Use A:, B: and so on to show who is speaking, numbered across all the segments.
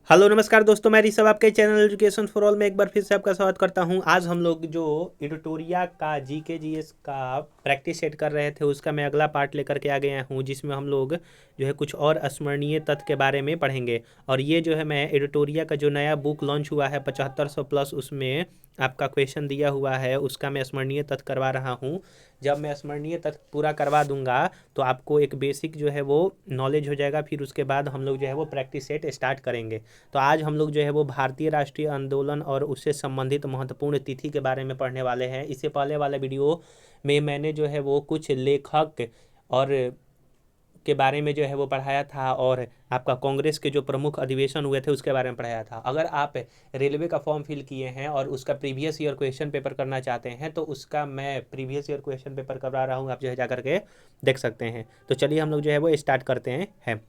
A: Hello नमस्कार दोस्तों, मैं ऋषभ आपके चैनल एजुकेशन फॉर ऑल में एक बार फिर से आपका स्वागत करता हूं। आज हम लोग जो एडिटोरिया का जीके जीएस का प्रैक्टिस सेट कर रहे थे उसका मैं अगला पार्ट लेकर के आ गया हूं, जिसमें हम लोग जो है कुछ और स्मरणीय तथ्य के बारे में पढ़ेंगे। और ये जो है मैं एडिटोरिया का जो नया बुक लॉन्च हुआ है 7500 प्लस, उसमें आपका क्वेश्चन दिया हुआ है, उसका मैं स्मरणीय तथ्य करवा रहा हूँ। जब मैं स्मरणीय तथ्य पूरा करवा दूंगा तो आपको एक बेसिक जो है वो नॉलेज हो जाएगा। फिर उसके बाद हम लोग जो है वो प्रैक्टिस सेट स्टार्ट करेंगे। तो आज हम लोग जो है वो भारतीय राष्ट्रीय आंदोलन और उससे संबंधित महत्वपूर्ण तिथि के बारे में पढ़ने वाले हैं। इससे पहले वाले वीडियो में मैंने जो है वो कुछ लेखक और के बारे में जो है वो पढ़ाया था, और आपका कांग्रेस के जो प्रमुख अधिवेशन हुए थे उसके बारे में पढ़ाया था। अगर आप रेलवे का फॉर्म फिल किए हैं और उसका प्रीवियस ईयर क्वेश्चन पेपर करना चाहते हैं तो उसका मैं प्रीवियस ईयर क्वेश्चन पेपर करवा रहा हूँ, आप जो है जा करके देख सकते हैं। तो चलिए हम लोग जो है वो स्टार्ट करते हैं।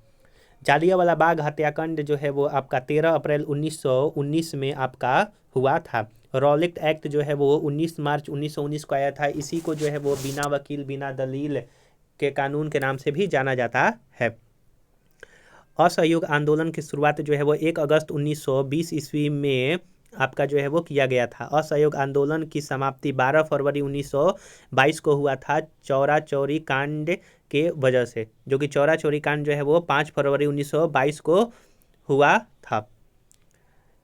A: जालियांवाला बाग हत्याकांड जो है वो आपका 13 अप्रैल 1919 में आपका हुआ था। रॉलिक्ट एक्ट जो है वो 19 मार्च 1919 को आया था। इसी को जो है वो बिना वकील बिना दलील के कानून के नाम से भी जाना जाता है। असहयोग आंदोलन की शुरुआत जो है वो 1 अगस्त 1920 ईस्वी में आपका जो है वो किया गया था। असहयोग आंदोलन की समाप्ति 12 फरवरी 1922 को हुआ था, चौरा चौरी कांड के वजह से, जो कि चौरा चौरी कांड जो है वो 5 फरवरी 1922 को हुआ था।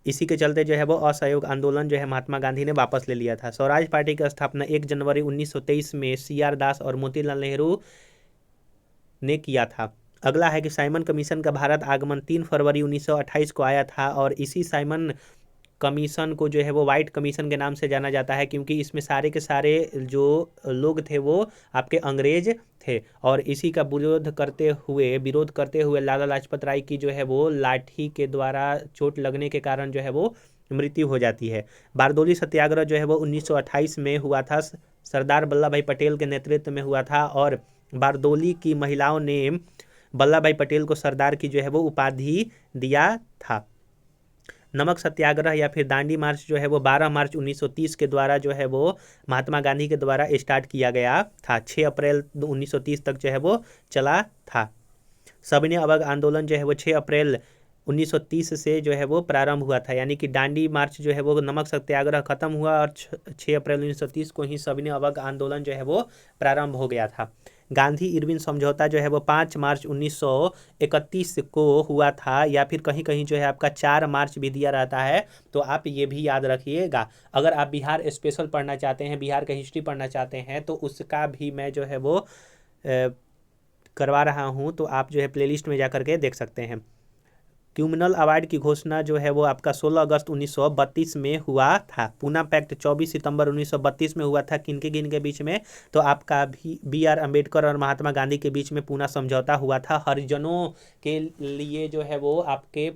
A: इसी के चलते जो है वो असहयोग आंदोलन जो है महात्मा गांधी ने वापस ले लिया था। स्वराज पार्टी की स्थापना 1 जनवरी 1923 में CR दास और मोतीलाल नेहरू ने किया था। अगला है कि साइमन कमीशन का भारत आगमन 3 फरवरी 1928 को आया था, और इसी साइमन कमीशन को जो है वो वाइट कमीशन के नाम से जाना जाता है, क्योंकि इसमें सारे के सारे जो लोग थे वो आपके अंग्रेज थे। और इसी का विरोध करते हुए लाला लाजपत राय की जो है वो लाठी के द्वारा चोट लगने के कारण जो है वो मृत्यु हो जाती है। बारदोली सत्याग्रह जो है वो 1928 में हुआ था, सरदार वल्लभ भाई पटेल के नेतृत्व में हुआ था, और बारदोली की महिलाओं ने वल्लभ भाई पटेल को सरदार की जो है वो उपाधि दिया था। नमक सत्याग्रह या फिर दांडी मार्च जो है वो 12 मार्च 1930 के द्वारा जो है वो महात्मा गांधी के द्वारा स्टार्ट किया गया था। 6 अप्रैल 1930 तक जो है वो चला था। सविनय अवज्ञ आंदोलन जो है वो 6 अप्रैल 1930 से जो है वो प्रारंभ हुआ था, यानी कि दांडी मार्च जो है वो नमक सत्याग्रह खत्म हुआ और 6 अप्रैल 1930 को ही सविनय अवज्ञ आंदोलन जो है वो प्रारंभ हो गया था। गांधी इरविन समझौता जो है वो 5 मार्च 1931 को हुआ था, या फिर कहीं कहीं जो है आपका 4 मार्च भी दिया रहता है, तो आप ये भी याद रखिएगा। अगर आप बिहार स्पेशल पढ़ना चाहते हैं, बिहार का हिस्ट्री पढ़ना चाहते हैं, तो उसका भी मैं जो है वो करवा रहा हूँ, तो आप जो है प्लेलिस्ट में जा करके देख सकते हैं। क्यूमिनल अवार्ड की घोषणा जो है वो आपका 16 अगस्त 1932 में हुआ था। पूना पैक्ट 24 सितंबर 1932 में हुआ था। किनके बीच में? तो आपका भी BR अम्बेडकर और महात्मा गांधी के बीच में पूना समझौता हुआ था। हरिजनों के लिए जो है वो आपके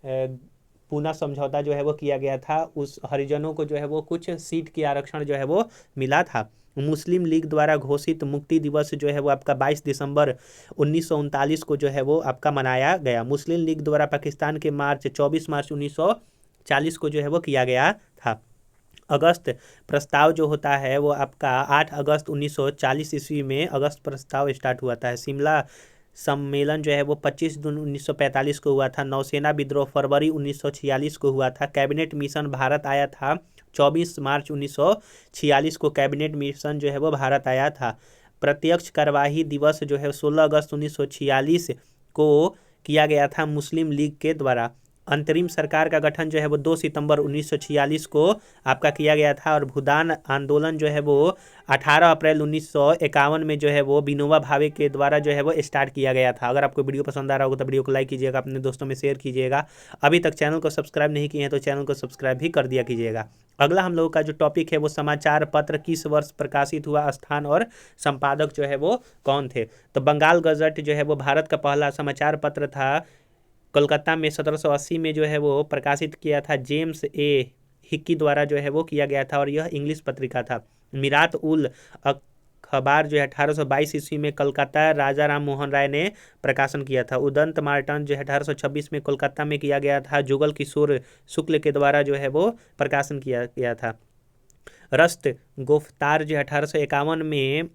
A: पूना समझौता जो है वो किया गया था। उस हरिजनों को जो है वो कुछ सीट की आरक्षण जो है वो मिला था। मुस्लिम लीग द्वारा घोषित मुक्ति दिवस जो है वो आपका 22 दिसंबर 1939 को जो है वो आपका मनाया गया। मुस्लिम लीग द्वारा पाकिस्तान के 24 मार्च 1940 को जो है वो किया गया था। अगस्त प्रस्ताव जो होता है वो आपका 8 अगस्त 1940 ईस्वी में अगस्त प्रस्ताव स्टार्ट हुआ था। शिमला सम्मेलन जो है वो 25 जून 1945 को हुआ था। नौसेना विद्रोह फरवरी 1946 को हुआ था। कैबिनेट मिशन भारत आया था 24 मार्च 1946 को कैबिनेट मिशन जो है वो भारत आया था। प्रत्यक्ष कार्यवाही दिवस जो है 16 अगस्त 1946 को किया गया था मुस्लिम लीग के द्वारा। अंतरिम सरकार का गठन जो है वो 2 सितंबर 1946 को आपका किया गया था। और भूदान आंदोलन जो है वो 18 अप्रैल 1951 में जो है वो विनोबा भावे के द्वारा जो है वो स्टार्ट किया गया था। अगर आपको वीडियो पसंद आ रहा होगा तो वीडियो को लाइक कीजिएगा, अपने दोस्तों में शेयर कीजिएगा। अभी तक चैनल को सब्सक्राइब नहीं किए हैं तो चैनल को सब्सक्राइब भी कर दिया कीजिएगा। अगला हम लोगों का जो टॉपिक है वो समाचार पत्र किस वर्ष प्रकाशित हुआ, स्थान और संपादक जो है वो कौन थे। तो बंगाल गजट जो है वो भारत का पहला समाचार पत्र था। कोलकाता में 1780 में जो है वो प्रकाशित किया था, जेम्स ए हिक्की द्वारा जो है वो किया गया था, और यह इंग्लिश पत्रिका था। मिरात उल अखबार जो है 1822 ईस्वी में कलकत्ता राजा राम मोहन राय ने प्रकाशन किया था। उदंत मार्टन जो है 1826 में कोलकाता में किया गया था। जुगल किशोर शुक्ल के द्वारा जो है वो प्रकाशन किया गया था। रस्त गुफ्तार जो 1851 में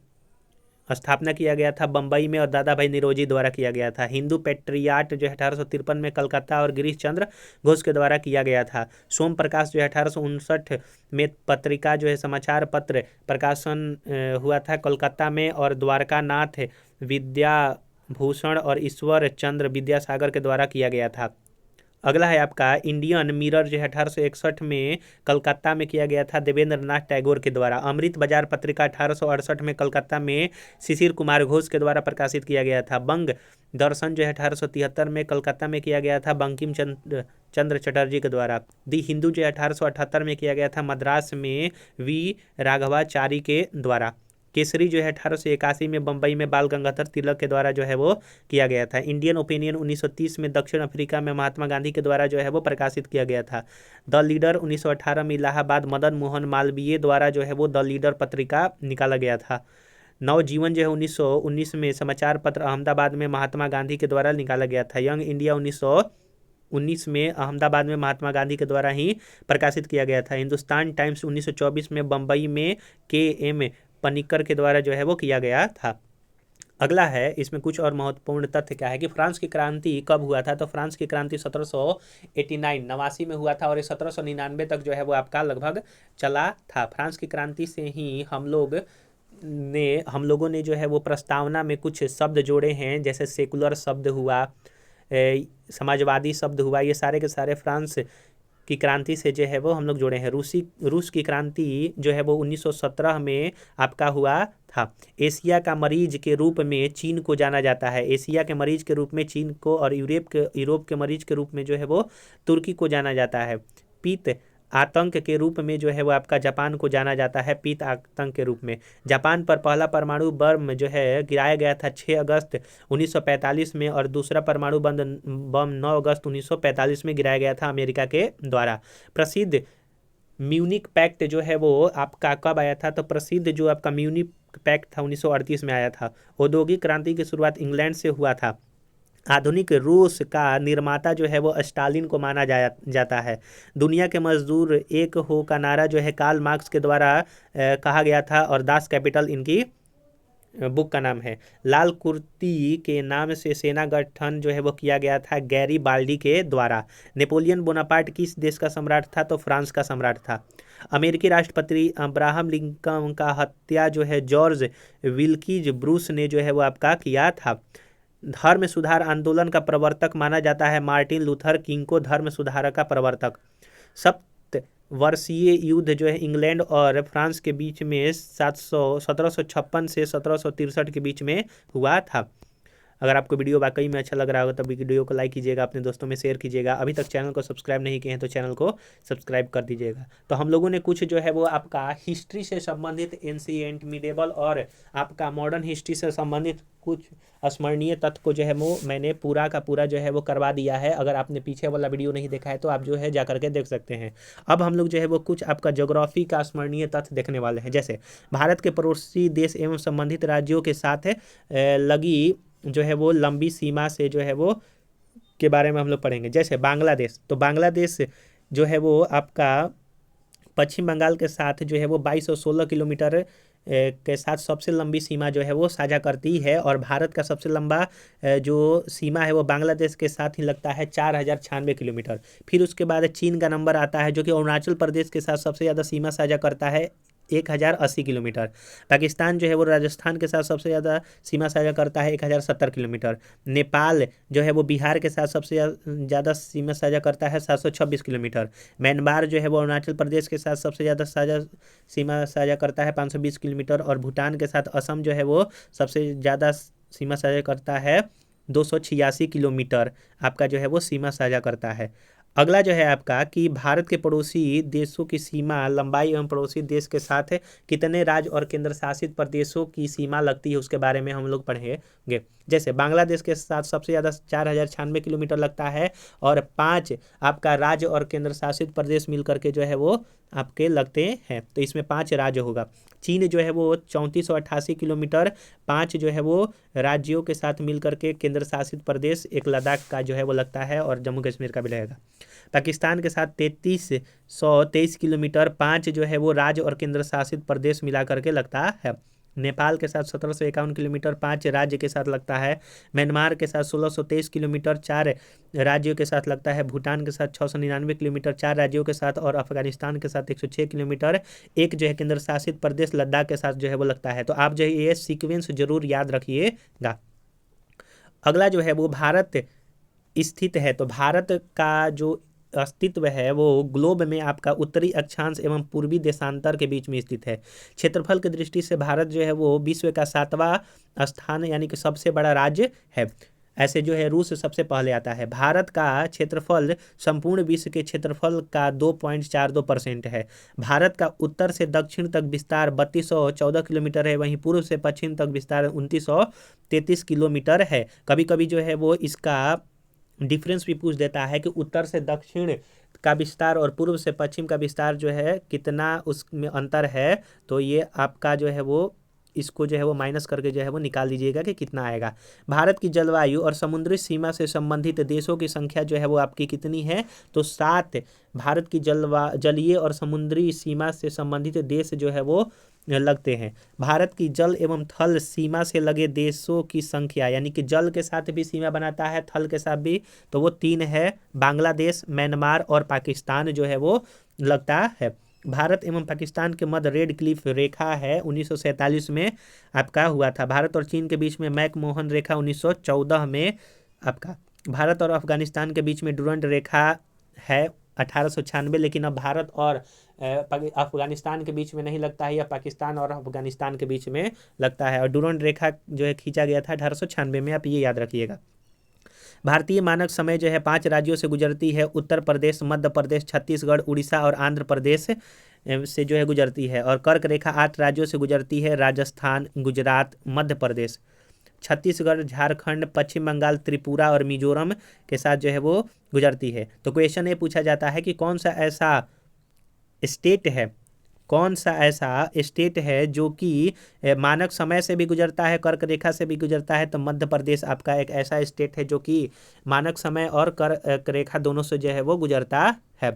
A: स्थापना किया गया था बम्बई में और दादा भाई निरोजी द्वारा किया गया था। हिंदू पेट्रियाट जो है 1853 में कलकत्ता और गिरीश चंद्र घोष के द्वारा किया गया था। सोम प्रकाश जो है 1859 में पत्रिका जो है समाचार पत्र प्रकाशन हुआ था कलकत्ता में, और द्वारका नाथ विद्याभूषण और ईश्वर चंद्र विद्यासागर के द्वारा किया गया था। अगला है आपका इंडियन मिरर जो है 1861 में कलकत्ता में किया गया था देवेंद्र नाथ टैगोर के द्वारा। अमृत बाजार पत्रिका 1868 में कलकत्ता में शिशिर कुमार घोष के द्वारा प्रकाशित किया गया था। बंग दर्शन जो है 1873 में कलकत्ता में किया गया था बंकिम चंद्र चटर्जी के द्वारा। दी हिंदू जो है 1878 में किया गया था मद्रास में वी राघवाचारी के द्वारा। केसरी जो है 1881 में बम्बई में बाल गंगाधर तिलक के द्वारा जो है वो किया गया था। इंडियन ओपिनियन 1930 में दक्षिण अफ्रीका में महात्मा गांधी के द्वारा जो है वो प्रकाशित किया गया था। द लीडर 1918 में इलाहाबाद मदन मोहन मालवीय द्वारा जो है वो द लीडर पत्रिका निकाला गया था। नवजीवन जो है 1919 में समाचार पत्र अहमदाबाद में महात्मा गांधी के द्वारा निकाला गया था। यंग इंडिया 1919 में अहमदाबाद में महात्मा गांधी के द्वारा ही प्रकाशित किया गया था। हिंदुस्तान टाइम्स 1924 में बम्बई में के.एम. पनिकर के द्वारा जो है वो किया गया था। अगला है, इसमें कुछ और महत्वपूर्ण तथ्य क्या है कि फ्रांस की क्रांति कब हुआ था। तो फ्रांस की क्रांति 1789 में हुआ था और 1799 तक जो है वो आपका लगभग चला था। फ्रांस की क्रांति से ही हम लोगों ने जो है वो प्रस्तावना में कुछ शब्द जोड़े हैं, जैसे सेकुलर शब्द हुआ, समाजवादी शब्द हुआ, ये सारे के सारे फ्रांस की क्रांति से जो है वो हम लोग जोड़े हैं। रूस की क्रांति जो है वो 1917 में आपका हुआ था। एशिया का मरीज के रूप में चीन को जाना जाता है। एशिया के मरीज के रूप में चीन को और यूरोप के मरीज के रूप में जो है वो तुर्की को जाना जाता है। पीत आतंक के रूप में जो है वो आपका जापान को जाना जाता है, पीत आतंक के रूप में। जापान पर पहला परमाणु बम जो है गिराया गया था 6 अगस्त 1945 में, और दूसरा परमाणु बम 9 अगस्त 1945 में गिराया गया था अमेरिका के द्वारा। प्रसिद्ध म्यूनिक पैक्ट जो है वो आपका कब आया था। तो प्रसिद्ध जो आपका म्यूनिक पैक्ट था 1938 में आया था। औद्योगिक क्रांति की शुरुआत इंग्लैंड से हुआ था। आधुनिक रूस का निर्माता जो है वो स्टालिन को माना जाता है। दुनिया के मजदूर एक हो का नारा जो है कार्ल मार्क्स के द्वारा कहा गया था, और दास कैपिटल इनकी बुक का नाम है। लाल कुर्ती के नाम से सेना गठन जो है वो किया गया था गैरी बाल्डी के द्वारा। नेपोलियन बोनापार्ट किस देश का सम्राट था। तो फ्रांस का सम्राट था। अमेरिकी राष्ट्रपति अब्राहम लिंकन का हत्या जो है जॉर्ज विल्कीज ब्रूस ने जो है वो आपका किया था। धर्म सुधार आंदोलन का प्रवर्तक माना जाता है मार्टिन लूथर किंग को धर्म सुधार का प्रवर्तक। सप्तवर्षीय युद्ध जो है इंग्लैंड और फ्रांस के बीच में 1756 से 1763 के बीच में हुआ था। अगर आपको वीडियो वाकई में अच्छा लग रहा होगा तो वीडियो को लाइक कीजिएगा, अपने दोस्तों में शेयर कीजिएगा। अभी तक चैनल को सब्सक्राइब नहीं किए हैं तो चैनल को सब्सक्राइब कर दीजिएगा। तो हम लोगों ने कुछ जो है वो आपका हिस्ट्री से संबंधित एंशिएंट, मिडेवल और आपका मॉडर्न हिस्ट्री से संबंधित कुछ स्मरणीय तथ्य को जो है वो मैंने पूरा का पूरा जो है वो करवा दिया है। अगर आपने पीछे वाला वीडियो नहीं देखा है तो आप जो है जा करके देख सकते हैं। अब हम लोग जो है वो कुछ आपका ज्योग्राफी का स्मरणीय तथ्य देखने वाले हैं। जैसे भारत के पड़ोसी देश एवं संबंधित राज्यों के साथ लगी जो है वो लंबी सीमा से जो है वो के बारे में हम लोग पढ़ेंगे। जैसे बांग्लादेश, तो बांग्लादेश जो है वो आपका पश्चिम बंगाल के साथ जो है वो 2216 किलोमीटर के साथ सबसे लंबी सीमा जो है वो साझा करती है, और भारत का सबसे लंबा जो सीमा है वो बांग्लादेश के साथ ही लगता है 4096 किलोमीटर। फिर उसके बाद चीन का नंबर आता है जो कि अरुणाचल प्रदेश के साथ सबसे ज़्यादा सीमा साझा करता है 1080 किलोमीटर। पाकिस्तान जो है वो राजस्थान के साथ सबसे ज़्यादा सीमा साझा करता है 1070 किलोमीटर। नेपाल जो है वो बिहार के साथ सबसे ज़्यादा सीमा साझा करता है 726 किलोमीटर। म्यांमार जो है वो अरुणाचल प्रदेश के साथ सबसे ज़्यादा सीमा साझा करता है 520 किलोमीटर, और भूटान के साथ असम जो है वो सबसे ज़्यादा सीमा साझा करता है 286 किलोमीटर आपका जो है वो सीमा साझा करता है। अगला जो है आपका कि भारत के पड़ोसी देशों की सीमा लंबाई एवं पड़ोसी देश के साथ कितने राज्य और केंद्र शासित प्रदेशों की सीमा लगती है उसके बारे में हम लोग पढ़ेंगे। जैसे बांग्लादेश के साथ सबसे ज़्यादा 4096 किलोमीटर लगता है, और 5 आपका राज्य और केंद्र शासित प्रदेश मिल करके जो है वो आपके लगते हैं। तो इसमें 5 राज्य होगा। चीन जो है वो 3488 किलोमीटर, 5 जो है वो राज्यों के साथ मिल करके केंद्र शासित प्रदेश, एक लद्दाख का जो है वो लगता है, और जम्मू कश्मीर का भी रहेगा। पाकिस्तान के साथ 3323 किलोमीटर, 5 जो है वो राज्य और केंद्र शासित प्रदेश मिला करके लगता है। नेपाल के साथ 1751 किलोमीटर 5 राज्य के साथ लगता है। म्यांमार के साथ 1623 किलोमीटर 4 राज्यों के साथ लगता है। भूटान के साथ 699 किलोमीटर 4 राज्यों के साथ, और अफगानिस्तान के साथ 106 किलोमीटर एक जो है केंद्र शासित प्रदेश लद्दाख के साथ जो है वो लगता है। तो आप जो है ये सीक्वेंस जरूर याद रखिएगा। अगला जो है वो भारत स्थित है। तो भारत का जो अस्तित्व है वो ग्लोब में आपका उत्तरी अक्षांश एवं पूर्वी देशांतर के बीच में स्थित है। क्षेत्रफल की दृष्टि से भारत जो है वो विश्व का 7वां स्थान यानी कि सबसे बड़ा राज्य है। ऐसे जो है रूस सबसे पहले आता है। भारत का क्षेत्रफल संपूर्ण विश्व के क्षेत्रफल का 2.42% है। भारत का उत्तर से दक्षिण तक विस्तार 3214 किलोमीटर है, वहीं पूर्व से पश्चिम तक विस्तार 2933 किलोमीटर है। कभी कभी जो है वो इसका डिफरेंस भी पूछ देता है कि उत्तर से दक्षिण का विस्तार और पूर्व से पश्चिम का विस्तार जो है कितना उसमें अंतर है। तो ये आपका जो है वो इसको जो है वो माइनस करके जो है वो निकाल दीजिएगा कि कितना आएगा। भारत की जलवायु और समुद्री सीमा से संबंधित देशों की संख्या जो है वो आपकी कितनी है? तो 7 भारत की जलीय और समुद्री सीमा से संबंधित देश जो है वो लगते हैं। भारत की जल एवं थल सीमा से लगे देशों की संख्या, यानी कि जल के साथ भी सीमा बनाता है, थल के साथ भी, तो वो 3 है। बांग्लादेश, म्यांमार और पाकिस्तान जो है वो लगता है। भारत एवं पाकिस्तान के मध्य रेड क्लिफ रेखा है, 1947 में आपका हुआ था। भारत और चीन के बीच में मैकमोहन रेखा 1914 में आपका। भारत और अफगानिस्तान के बीच में डुरंड रेखा है 1896, लेकिन अब भारत और अफगानिस्तान के बीच में नहीं लगता है, या पाकिस्तान और अफगानिस्तान के बीच में लगता है। और डुरंड रेखा जो है खींचा गया था 1896 में, आप ये याद रखिएगा। भारतीय मानक समय जो है 5 राज्यों से गुजरती है। उत्तर प्रदेश, मध्य प्रदेश, छत्तीसगढ़, उड़ीसा और आंध्र प्रदेश से जो है गुजरती है। और कर्क रेखा 8 राज्यों से गुजरती है। राजस्थान, गुजरात, मध्य प्रदेश, छत्तीसगढ़, झारखंड, पश्चिम बंगाल, त्रिपुरा और मिजोरम के साथ जो है वो गुजरती है। तो क्वेश्चन ये पूछा जाता है कि कौन सा ऐसा स्टेट है जो कि मानक समय से भी गुजरता है, कर्क रेखा से भी गुजरता है। तो मध्य प्रदेश आपका एक ऐसा स्टेट है जो कि मानक समय और कर्क रेखा दोनों से जो है वो गुजरता है।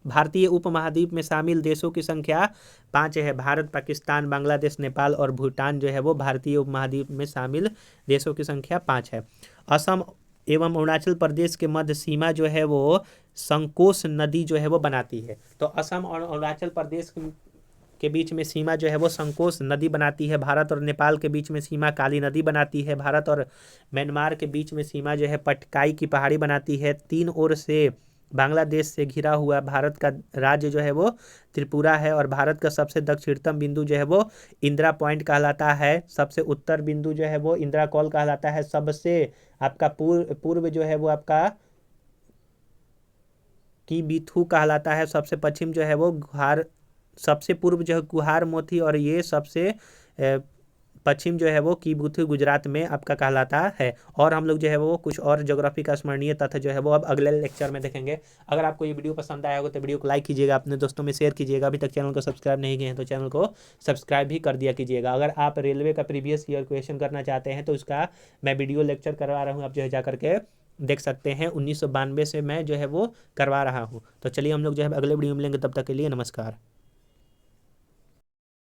A: भारतीय उपमहाद्वीप में शामिल देशों की संख्या 5 है। भारत, पाकिस्तान, बांग्लादेश, नेपाल और भूटान जो है वो भारतीय उपमहाद्वीप में शामिल देशों की संख्या 5 है। असम एवं अरुणाचल प्रदेश के मध्य सीमा जो है वो संकोश नदी जो है वो बनाती है। तो असम और अरुणाचल प्रदेश के बीच में सीमा जो है वो संकोश नदी बनाती है। भारत और नेपाल के बीच में सीमा काली नदी बनाती है। भारत और म्यांमार के बीच में सीमा जो है पटकाई की पहाड़ी बनाती है। 3 ओर से बांग्लादेश से घिरा हुआ भारत का राज्य जो है वो त्रिपुरा है। और भारत का सबसे दक्षिणतम बिंदु जो है वो इंदिरा पॉइंट कहलाता है। सबसे उत्तर बिंदु जो है वो इंदिरा कॉल कहलाता है। सबसे आपका पूर्व जो है वो आपका की बिथू कहलाता है। सबसे पश्चिम जो है वो गुहार, सबसे पूर्व जो है गुहार मोती, और ये सबसे पश्चिम जो है वो कीबुथु गुजरात में आपका कहलाता है। और हम लोग जो है वो कुछ और ज्योग्राफी का स्मरणीय तथ्य जो है वो अब अगले लेक्चर में देखेंगे। अगर आपको ये वीडियो पसंद आया होगा तो वीडियो को लाइक कीजिएगा, अपने दोस्तों में शेयर कीजिएगा। अभी तक चैनल को सब्सक्राइब नहीं किए हैं तो चैनल को सब्सक्राइब भी कर दिया कीजिएगा। अगर आप रेलवे का प्रीवियस ईयर क्वेश्चन करना चाहते हैं तो उसका मैं वीडियो लेक्चर करवा रहा हूँ, आप जो है जा करके देख सकते हैं। 1992 से मैं जो है वो करवा रहा हूँ। तो चलिए हम लोग जो है अगले वीडियो में मिलेंगे, तब तक के लिए नमस्कार।